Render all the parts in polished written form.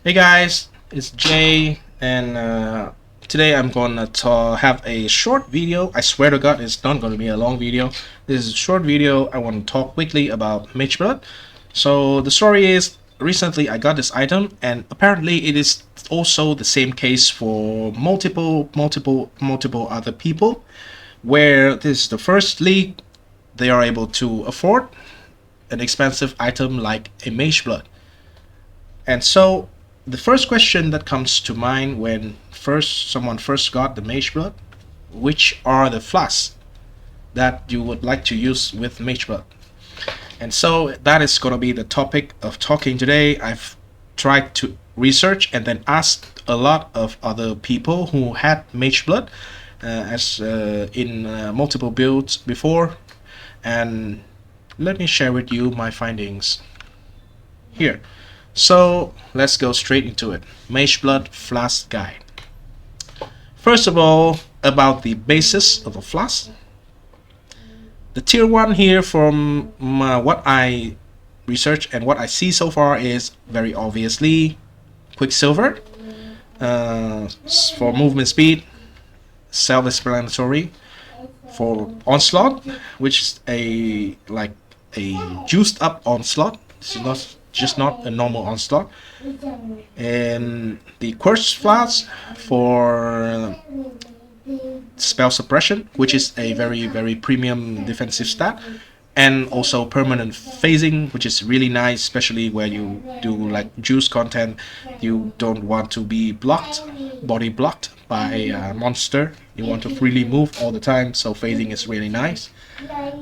Hey guys, it's Jay, and today I'm gonna have a short video. I swear to God, it's not gonna be a long video. This is a short video. I want to talk quickly about Mageblood. So the story is, recently I got this item, and apparently it is also the same case for multiple other people, where this is the first league they are able to afford an expensive item like a Mageblood. And so the first question that comes to mind when someone first got the Mageblood, which are the FLAs that you would like to use with Mageblood? And so that is going to be the topic of talking today. I've tried to research and then asked a lot of other people who had Mageblood as in multiple builds before, and let me share with you my findings here. So let's go straight into it. Mageblood FLAs guide. First of all, about the basis of a FLAs. The tier 1 here, from what I research and what I see so far, is very obviously Quicksilver for movement speed, self-explanatory. For Onslaught, which is a juiced up Onslaught. This is not a normal Onslaught. And the Curse FLAs for spell suppression, which is a very premium defensive stat, and also permanent phasing, which is really nice, especially where you do like juice content. You don't want to be body blocked by a monster. You want to freely move all the time, so phasing is really nice.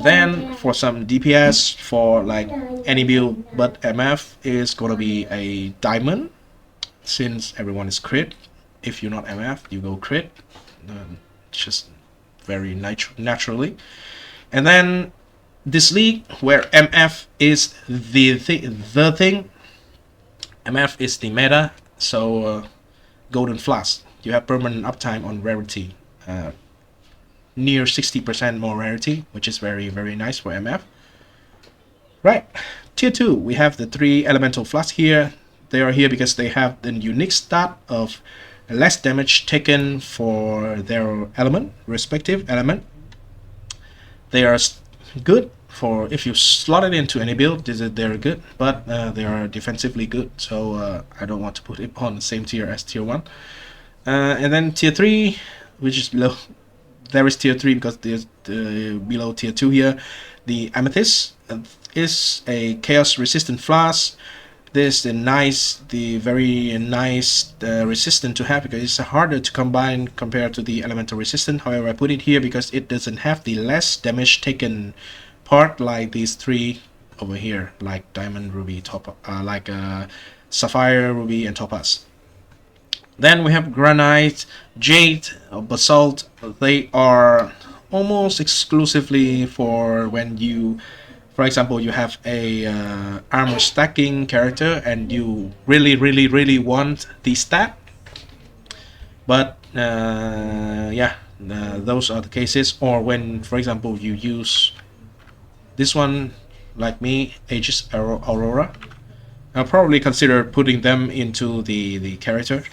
Then for some DPS, for like any build but MF, is gonna be a diamond, since everyone is crit. If you're not MF, you go crit, just very naturally. And then this league, where MF is the thing, MF is the meta. So Golden FLAs, you have permanent uptime on rarity, near 60% more rarity, which is very nice for MF. Right, tier 2, we have the 3 elemental FLAs here. They are here because they have the unique stat of less damage taken for their respective element. They are good for if you slot it into any build. They're good, but they are defensively good, so I don't want to put it on the same tier as tier 1. And then tier 3, which is below. There is tier 3 because there's below tier 2 here. The Amethyst is a chaos resistant FLAs. This is the very nice resistant to have, because it's harder to combine compared to the elemental resistant. However, I put it here because it doesn't have the less damage taken part like these 3 over here, like diamond, ruby, sapphire, ruby, and topaz. Then we have granite, jade, basalt. They are almost exclusively for when you, for example, you have a armor stacking character and you really want the stat. But those are the cases. Or when, for example, you use this one, like me, Aegis Aurora, I'll probably consider putting them into the character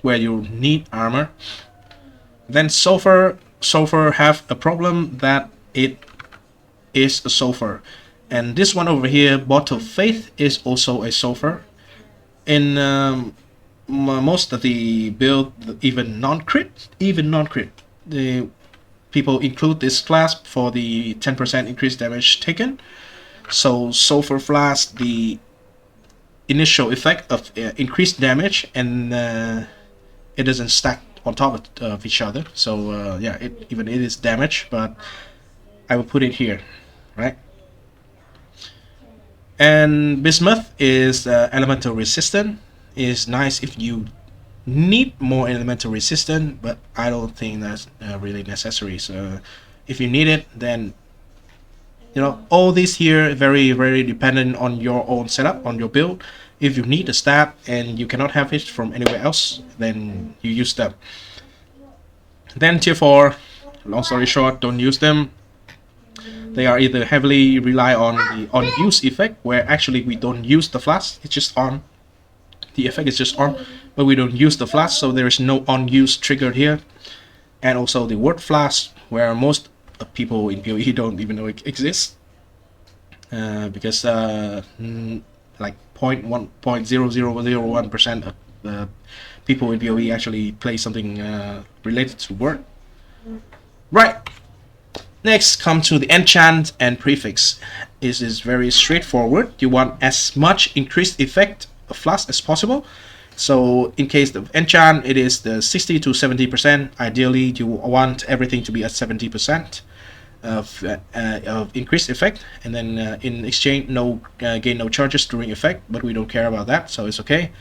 where you need armor. Then sulfur have a problem that it is a sulfur, and this one over here, Bottle Faith, is also a sulfur. In most of the build, even non-crit, the people include this class for the 10% increased damage taken. So sulfur FLAs, the initial effect of increased damage, and it doesn't stack on top of each other. So it is damage, but I will put it here, right? And bismuth is elemental resistant. Is nice if you need more elemental resistant, but I don't think that's really necessary. So if you need it, then all these here very dependent on your own setup, on your build. If you need a stat and you cannot have it from anywhere else, then you use them. Then tier 4, long story short, don't use them. They are either heavily rely on the on use effect, where actually we don't use the flash, it's just on. The effect is just on, but we don't use the flash, so there is no on use triggered here. And also the word flash, where most people in POE don't even know it exists, because like 0.0001% of the people in POE actually play something related to word. Right. Next, come to the enchant and prefix. This is very straightforward. You want as much increased effect of flash as possible. So in case of enchant, it is the 60 to 70%. Ideally, you want everything to be at 70% of increased effect. And then in exchange, no gain no charges during effect, but we don't care about that, so it's okay.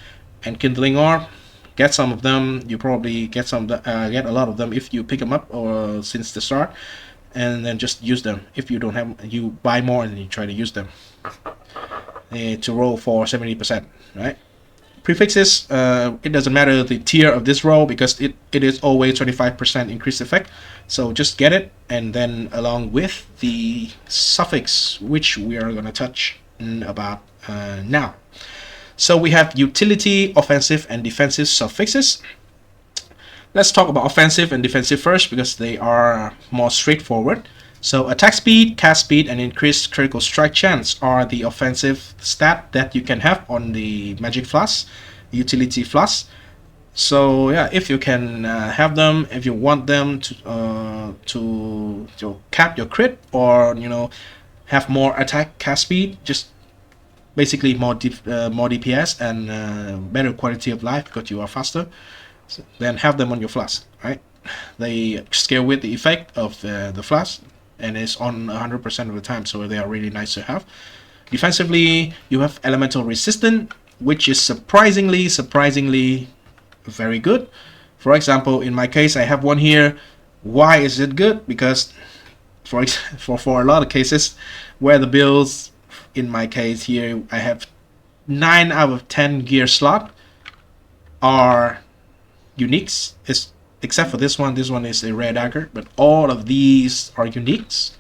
And kindling orb, get some of them. You probably get get a lot of them if you pick them up or since the start. And then just use them. If you don't have, you buy more and you try to use them to roll for 70%, right? Prefixes, it doesn't matter the tier of this roll because it is always 25% increased effect. So just get it, and then along with the suffix, which we are gonna touch about now. So we have utility, offensive, and defensive suffixes. Let's talk about offensive and defensive first because they are more straightforward. So attack speed, cast speed, and increased critical strike chance are the offensive stat that you can have on the magic flash, utility flash. So yeah, if you can have them, if you want them to cap your crit, or have more attack cast speed, just basically more DPS and better quality of life because you are faster. So then have them on your flash, right? They scale with the effect of the flash, and it's on 100% of the time, so they are really nice to have. Defensively, you have elemental resistance, which is surprisingly very good. For example, in my case, I have one here. Why is it good? Because for a lot of cases where the builds, in my case here, I have 9 out of 10 gear slot are uniques, except for this one. This one is a rare dagger, but all of these are uniques.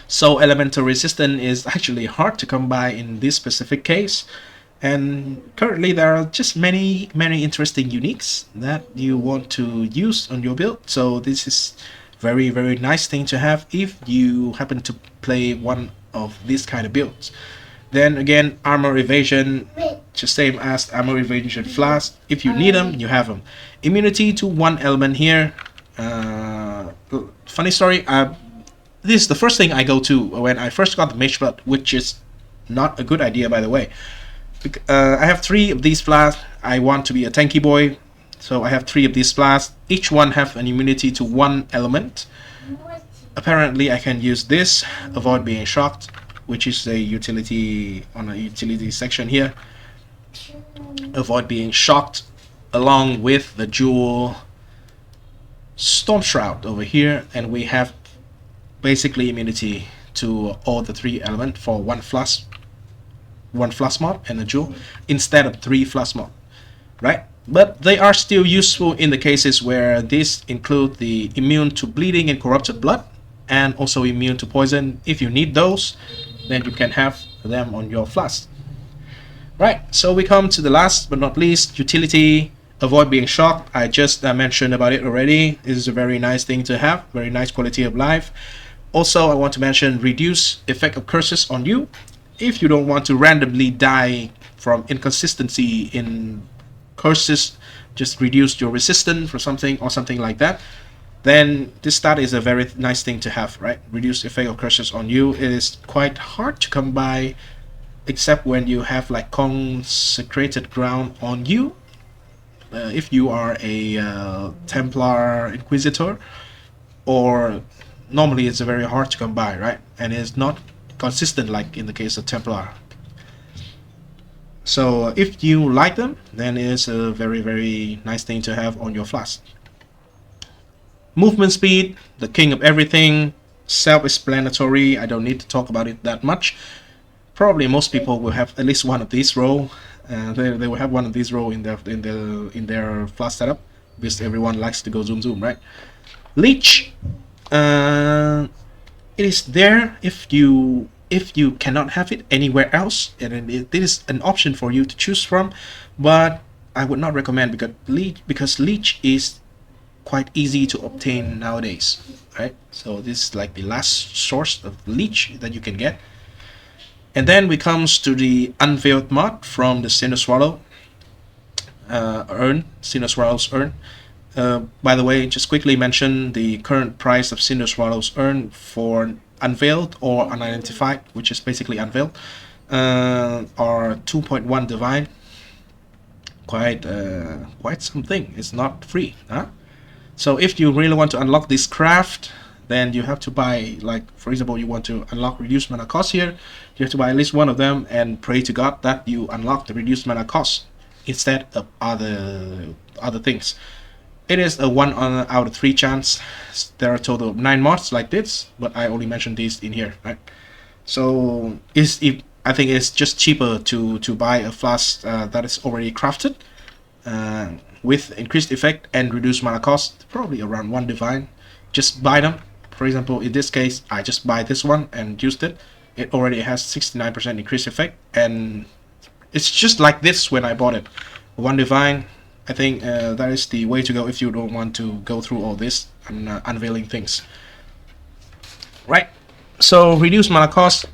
So elemental resistance is actually hard to come by in this specific case, and currently there are just many interesting uniques that you want to use on your build. So this is very nice thing to have if you happen to play one of these kind of builds. Then again, armor evasion, just same as armor evasion flash. If you need them, you have them. Immunity to one element here. Funny story, this is the first thing I go to when I first got the Mageblood, which is not a good idea, by the way. I have 3 of these flasks. I want to be a tanky boy, so I have 3 of these flasks. Each one have an immunity to one element. Apparently I can use this, avoid being shocked, which is a utility on a utility section here. Avoid being shocked, along with the jewel Storm Shroud over here, and we have basically immunity to all the 3 elements for one flash mob and a jewel instead of 3 flash mob, right? But they are still useful in the cases where these include the immune to bleeding and corrupted blood, and also immune to poison. If you need those, then you can have them on your flask. Right, so we come to the last but not least, utility. Avoid being shocked. I just mentioned about it already. This is a very nice thing to have, very nice quality of life. Also, I want to mention reduce effect of curses on you. If you don't want to randomly die from inconsistency in curses, just reduce your resistance for something or something like that, then this stat is a very nice thing to have, right? Reduce effect of curses on you. It is quite hard to come by, except when you have like consecrated ground on you. If you are a Templar Inquisitor, or normally it's very hard to come by, right? And it's not consistent like in the case of Templar. So if you like them, then it's a very nice thing to have on your flask. Movement speed, the king of everything, self-explanatory. I don't need to talk about it that much. Probably most people will have at least one of these row. They will have one of these row in their flask setup, because everyone likes to go zoom, right? Leech, it is there if you if you cannot have it anywhere else, and it is an option for you to choose from, but I would not recommend because leech is quite easy to obtain nowadays, right? So this is like the last source of leech that you can get. And then we comes to the unveiled mod from the Cinder Swallow urn, Cinder Swallow's urn. By the way, just quickly mention the current price of Cinder Swallow's urn for unveiled or unidentified, which is basically unveiled, are 2.1 divine. Quite something. It's not free, huh? So if you really want to unlock this craft, then you have to buy, like for example, you want to unlock reduced mana cost here, you have to buy at least one of them and pray to God that you unlock the reduced mana cost instead of other things. It is a 1 out of 3 chance. There are a total of 9 mods like this, but I only mentioned these in here, right? So I think it's just cheaper to buy a flask that is already crafted with increased effect and reduced mana cost, probably around 1 divine. Just buy them. For example, in this case, I just buy this one and used it. It already has 69% increased effect, and it's just like this when I bought it. 1 divine. I think that is the way to go if you don't want to go through all this and unveiling things. Right. So reduce mana cost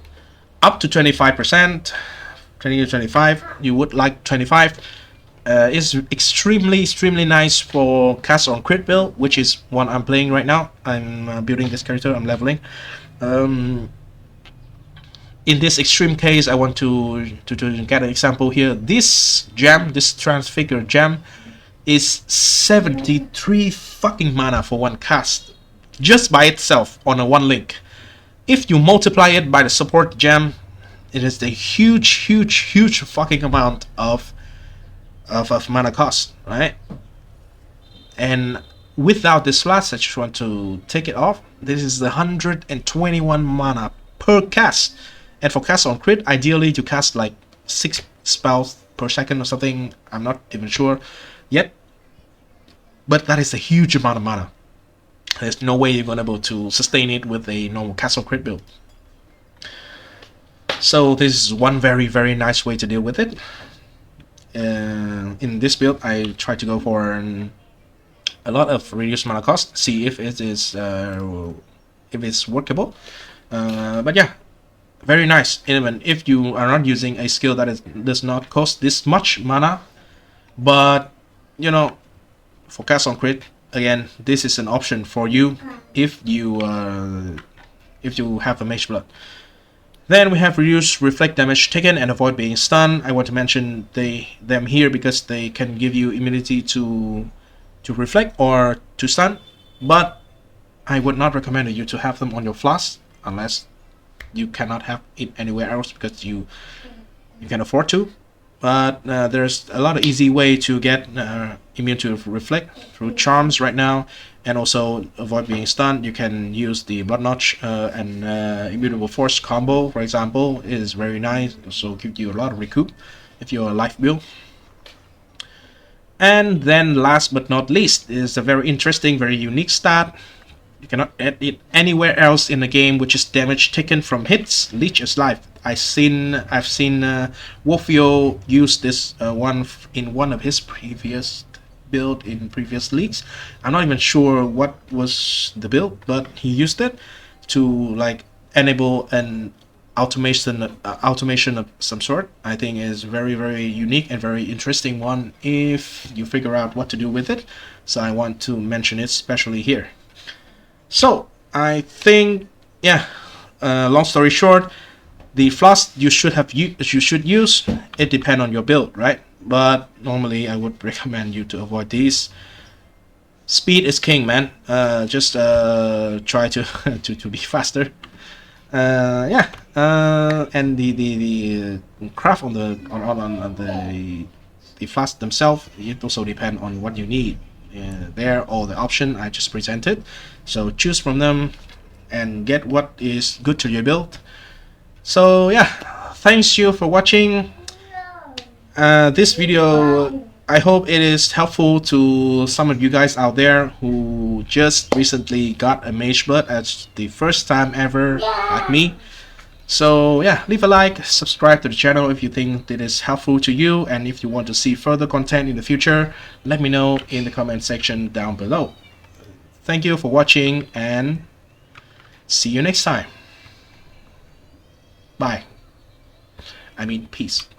up to 25%. 20 to 25. You would like 25. Is extremely nice for cast on crit build, which is one I'm playing right now. I'm building this character. I'm leveling. In this extreme case, I want to get an example here. This gem, this transfigure gem, is 73 fucking mana for 1 cast, just by itself on a 1 link. If you multiply it by the support gem, it is a huge fucking amount of mana cost, right? And without this flask, I just want to take it off. This is the 121 mana per cast. And for cast on crit, ideally to cast like 6 spells per second or something. I'm not even sure yet. But that is a huge amount of mana. There's no way you're going to be able to sustain it with a normal cast on crit build. So this is one very nice way to deal with it. In this build, I try to go for a lot of reduced mana cost. See if it is if it's workable. But yeah. Very nice, even if you are not using a skill that does not cost this much mana. But, you know, for cast on crit, again, this is an option for you if you have a Mageblood. Then we have reduce reflect damage taken and avoid being stunned. I want to mention them here because they can give you immunity to reflect or to stun. But I would not recommend you to have them on your flask unless you cannot have it anywhere else because you can afford to. But there's a lot of easy way to get immune to reflect through charms right now, and also avoid being stunned. You can use the blood notch and immutable force combo, for example. It is very nice. Also gives you a lot of recoup if you're a life build. And then last but not least is a very interesting, very unique stat. You cannot add it anywhere else in the game, which is damage taken from hits. Leech is life. I've seen Wolfio use this one in one of his previous build in previous leagues. I'm not even sure what was the build, but he used it to like enable an automation of some sort. I think is very unique and very interesting one if you figure out what to do with it. So I want to mention it especially here. So I think, yeah, long story short, the flask you should use. It depends on your build, right? But normally I would recommend you to avoid these. Speed is king, man. Just try to be faster. Yeah. And the craft on the flask themselves, it also depends on what you need. There all the option I just presented, so choose from them and get what is good to your build. So yeah, thanks you for watching this video. I hope it is helpful to some of you guys out there who just recently got a Mageblood as the first time ever, like me. So yeah, leave a like, subscribe to the channel if you think it is helpful to you, and if you want to see further content in the future, let me know in the comment section down below. Thank you for watching, and see you next time. Bye. I mean, peace.